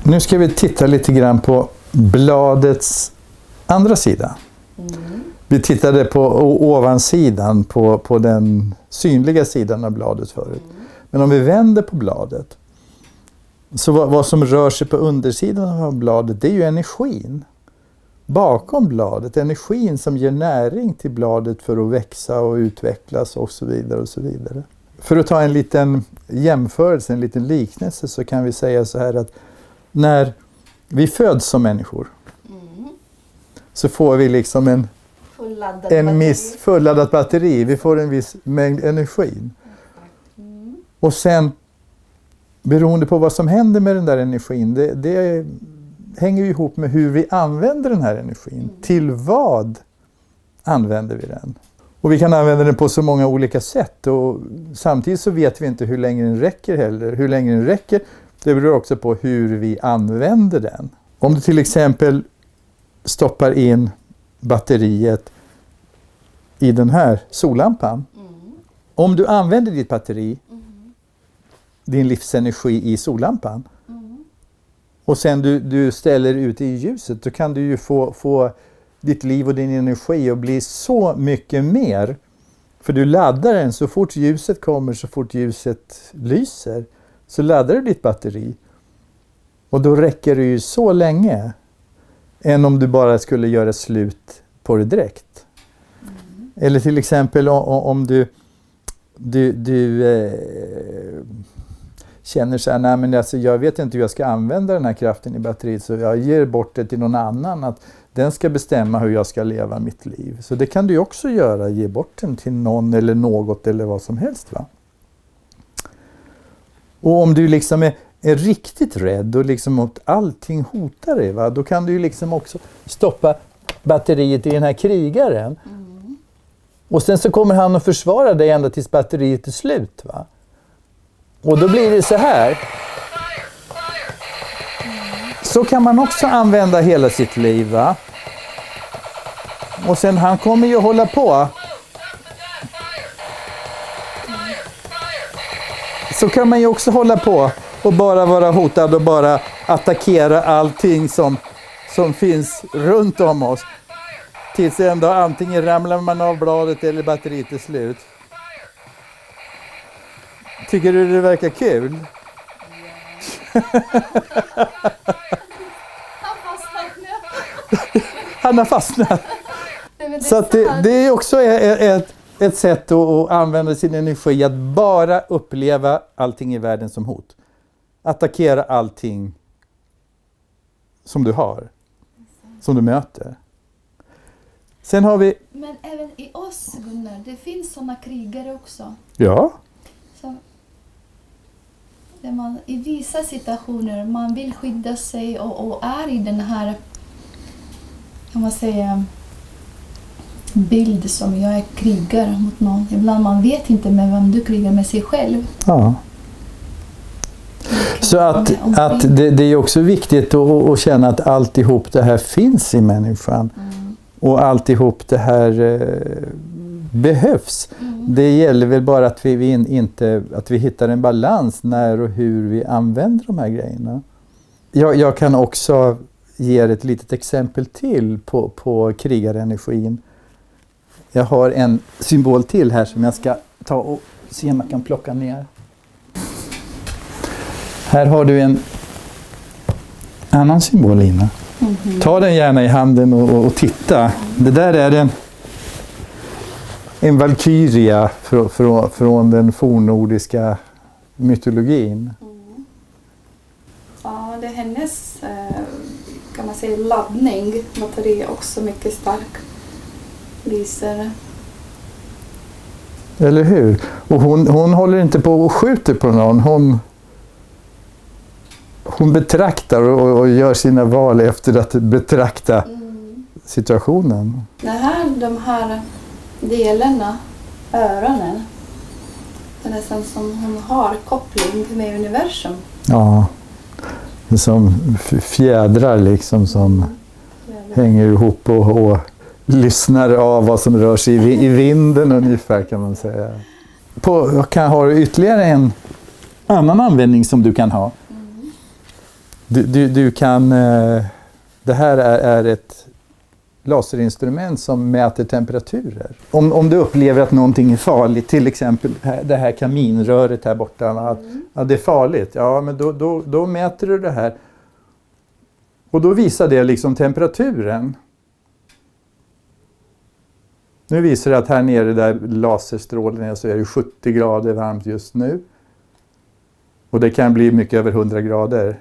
Nu ska vi titta lite grann på bladets andra sida. Vi tittade på ovansidan, på den synliga sidan av bladet förut. Men om vi vänder på bladet, så vad som rör sig på undersidan av bladet, det är ju energin. Bakom bladet, energin som ger näring till bladet för att växa och utvecklas och så vidare och så vidare. För att ta en liten jämförelse, en liten liknelse, så kan vi säga så här att när vi föds som människor så får vi liksom en fulladdat batteri. Vi får en viss mängd energi. Och sen, beroende på vad som händer med den där energin, det hänger ju ihop med hur vi använder den här energin. Till vad använder vi den? Och vi kan använda den på så många olika sätt. Och samtidigt så vet vi inte hur länge den räcker heller. Hur länge den räcker, det beror också på hur vi använder den. Om du till exempel stoppar in batteriet i den här sollampan. Om du använder ditt batteri, din livsenergi i sollampan, och sen du ställer ut i ljuset, då kan du ju få ditt liv och din energi att bli så mycket mer. För du laddar den så fort ljuset kommer, så fort ljuset lyser, så laddar du ditt batteri. Och då räcker det ju så länge än om du bara skulle göra slut på det direkt. Eller till exempel om du känner så här, nej men alltså jag vet inte hur jag ska använda den här kraften i batteriet, så jag ger bort det till någon annan, att den ska bestämma hur jag ska leva mitt liv. Så det kan du också göra, ge bort den till någon eller något eller vad som helst, va? Och om du liksom är riktigt rädd och liksom att allting hotar dig, va? Då kan du ju liksom också stoppa batteriet i den här krigaren. Och sen så kommer han att försvara dig ända tills batteriet är slut, va? Och då blir det så här. Så kan man också använda hela sitt liv, va? Och sen han kommer ju hålla på. Så kan man ju också hålla på och bara vara hotad och bara attackera allting som finns runt om oss. Tills ändå antingen ramlar man av bladet eller batteriet är slut. Tycker du det verkar kul? Han har fastnat. Så att det är också ett sätt att använda sin energi, att bara uppleva allting i världen som hot. Attackera allting som du har, som du möter. Sen har vi... Men även i oss, Gunnar, det finns sådana krigare också. Ja. Så, där man i vissa situationer, man vill skydda sig och är i den här, kan man säga, bild som jag är krigare mot någon. Ibland man vet inte med vem du krigar, med sig själv. Ja. Så att det är också viktigt att känna att alltihop det här finns i människan. Och alltihop det här behövs. Det gäller väl bara att vi hittar en balans när och hur vi använder de här grejerna. Jag kan också ge ett litet exempel till på krigarenergin. Jag har en symbol till här som jag ska ta och se om jag kan plocka ner. Här har du en annan symbol, Lina. Ta den gärna i handen och titta. Det där är en valkyria från den fornnordiska mytologin. Ja, det är hennes, kan man säga, laddning. Batteri är också mycket stark. Lyser. Eller hur? Och hon håller inte på och skjuter på någon. Hon betraktar och gör sina val efter att betrakta situationen. De här delarna, öronen, det är nästan som hon har koppling med universum. Ja, det är som fjädrar liksom som hänger ihop och lyssnar av vad som rör sig i vinden ungefär, kan man säga. Har du ytterligare en annan användning som du kan ha? Du kan... Det här är ett laserinstrument som mäter temperaturer. Om du upplever att någonting är farligt, till exempel det här kaminröret här borta, att det är farligt, ja men då mäter du det här. Och då visar det liksom temperaturen. Nu visar det att här nere där laserstrålen så är det 70 grader varmt just nu. Och det kan bli mycket över 100 grader.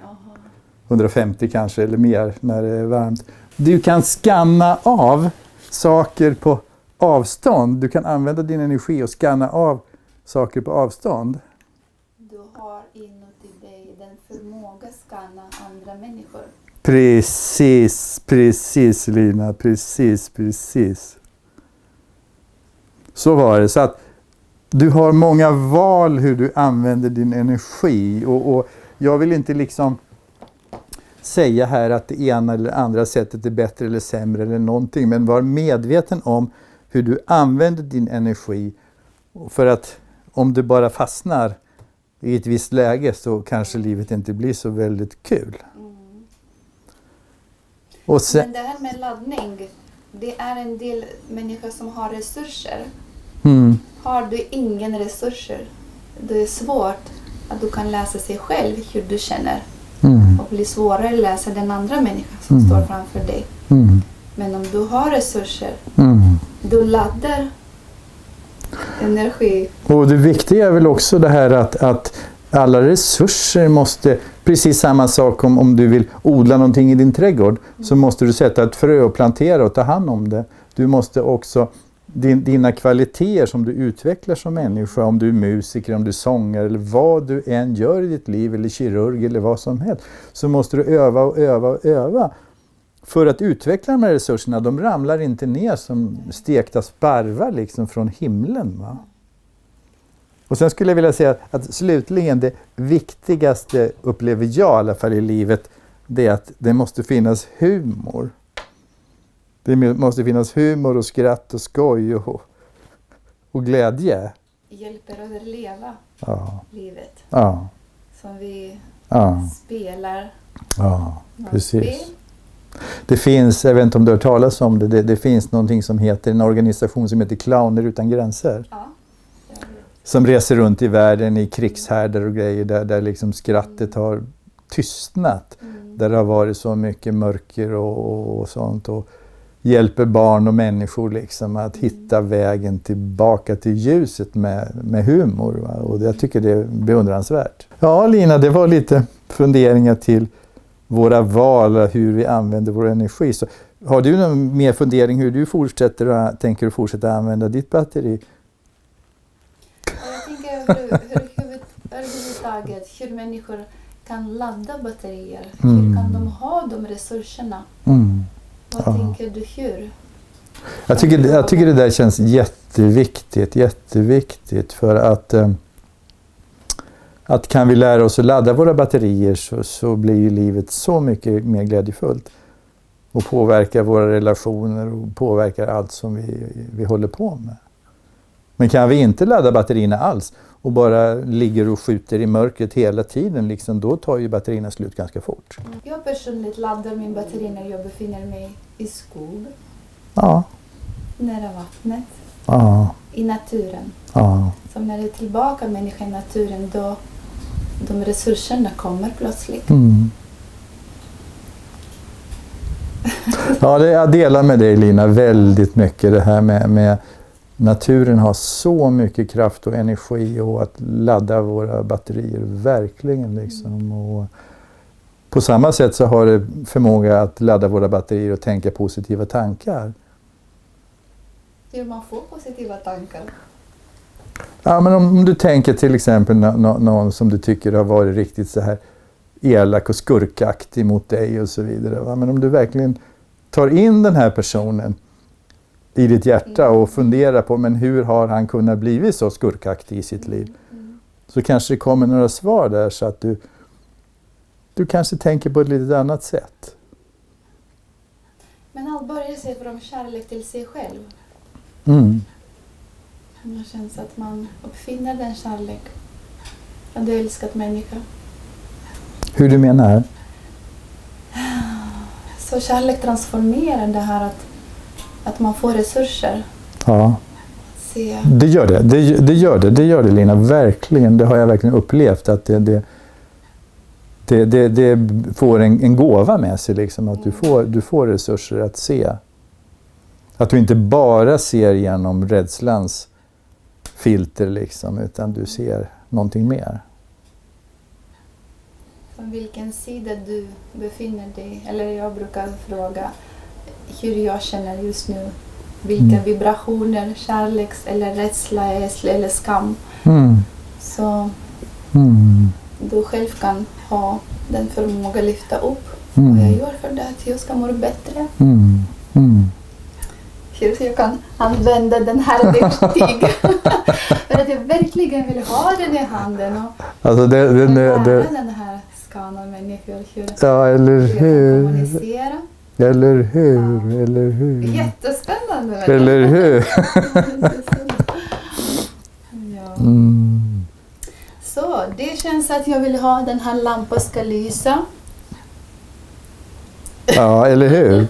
150 kanske eller mer när det är varmt. Du kan skanna av saker på avstånd. Du kan använda din energi och skanna av saker på avstånd. Du har inuti dig den förmåga att skanna andra människor. Precis Lina, precis. Så var det. Så att du har många val hur du använder din energi. Och jag vill inte liksom säga här att det ena eller andra sättet är bättre eller sämre eller någonting. Men var medveten om hur du använder din energi. För att om du bara fastnar i ett visst läge så kanske livet inte blir så väldigt kul. Och sen, men det här med laddning, det är en del människor som har resurser. Har du ingen resurser, det är svårt att du kan läsa sig själv hur du känner. Och blir svårare att läsa den andra människan som står framför dig. Men om du har resurser, du laddar energi. Och det viktiga är väl också det här att alla resurser måste, precis samma sak om du vill odla någonting i din trädgård, så måste du sätta ett frö och plantera och ta hand om det. Du måste också, dina kvaliteter som du utvecklar som människa, om du är musiker, om du är sångare eller vad du än gör i ditt liv, eller kirurg eller vad som helst, så måste du öva. För att utveckla de här resurserna, de ramlar inte ner som stekta sparvar liksom från himlen, va? Och sen skulle jag vilja säga att slutligen det viktigaste, upplever jag i alla fall i livet, det är att det måste finnas humor. Det måste finnas humor och skratt och skoj och glädje. Hjälper oss att leva livet. Ja. Som vi spelar. Ja, precis. Det finns, jag vet inte om du har hört talas om det, det finns någonting som heter, en organisation som heter Clowner utan gränser. Ja. Som reser runt i världen i krigshärdar och grejer där liksom skrattet har tystnat. Där det har varit så mycket mörker och sånt. Och hjälper barn och människor liksom att hitta vägen tillbaka till ljuset med humor. Va? Och jag tycker det är beundransvärt. Ja, Lina, det var lite funderingar till våra val, hur vi använder vår energi. Så, har du någon mer fundering hur du tänker fortsätta använda ditt batteri? Jag tänker överhuvudtaget hur människor kan ladda batterier. Hur kan de ha de resurserna? Vad tänker du hur? Jag tycker det där känns jätteviktigt för att kan vi lära oss att ladda våra batterier så blir ju livet så mycket mer glädjefullt och påverkar våra relationer och påverkar allt som vi håller på med. Men kan vi inte ladda batterierna alls och bara ligger och skjuter i mörkret hela tiden, liksom, då tar ju batterierna slut ganska fort. Jag personligt laddar min batteri när jag befinner mig i skog. Ja. Nära vattnet. Ja. I naturen. Ja. Så när det är tillbaka människa i naturen, då de resurserna kommer plötsligt. Ja, jag delar med dig, Lina, väldigt mycket det här med naturen har så mycket kraft och energi och att ladda våra batterier verkligen liksom. Och på samma sätt så har det förmåga att ladda våra batterier och tänka positiva tankar. Hur man får positiva tankar? Ja, men om du tänker till exempel någon som du tycker har varit riktigt så här elak och skurkaktig mot dig och så vidare. Va? Men om du verkligen tar in den här personen i ditt hjärta och funderar på men hur har han kunnat bli så skurkaktig i sitt liv? Så kanske det kommer några svar där så att du kanske tänker på ett lite annat sätt. Men allt börjar sig från kärlek till sig själv. Det känns att man uppfinner den kärlek. Att du älskat människa. Hur du menar? Så kärlek transformerar det här att man får resurser. Ja, Se. det gör det. Det gör det, Lina. Verkligen. Det har jag verkligen upplevt. Att det får en gåva med sig. Liksom, att du får resurser att se. Att du inte bara ser genom rädslans filter. Liksom, utan du ser någonting mer. Från vilken sida du befinner dig. Eller jag brukar fråga hur jag känner just nu. Vilka vibrationer, kärleks eller rädsla eller skam. Så du själv kan ha den förmåga att lyfta upp. Och jag gör för det att jag ska må bättre. Hur jag kan använda den här verktyg. För att jag verkligen vill ha den i handen. Och Alltså den här skalan av människor. Ja, eller hur? Kommunicera. Eller hur? Eller hur? Jättespännande. Eller hur? Ja. Så det känns att jag vill ha den här lampan ska lysa. Ja, eller hur?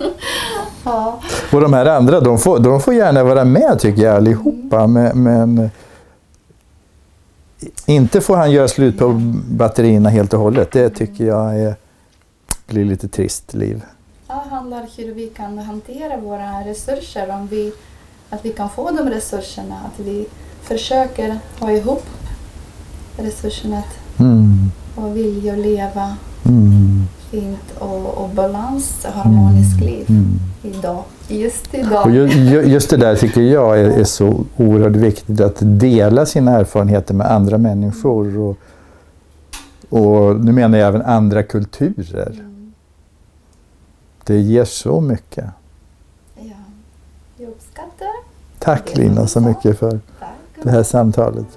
Ja. Och de här andra, de får gärna vara med tycker jag allihopa. Men inte får han göra slut på batterierna helt och hållet. Det tycker jag blir lite trist liv. Ja, det handlar om hur vi kan hantera våra resurser. Att vi kan få de resurserna. Att vi försöker ha ihop resurserna. Och vilja leva fint och balans, harmonisk liv idag. Just idag. Och just det där tycker jag är så oerhört viktigt. Att dela sina erfarenheter med andra människor. Och nu menar jag även andra kulturer. Det ger så mycket. Ja, jag uppskattar. Tack Lina så mycket för det här samtalet.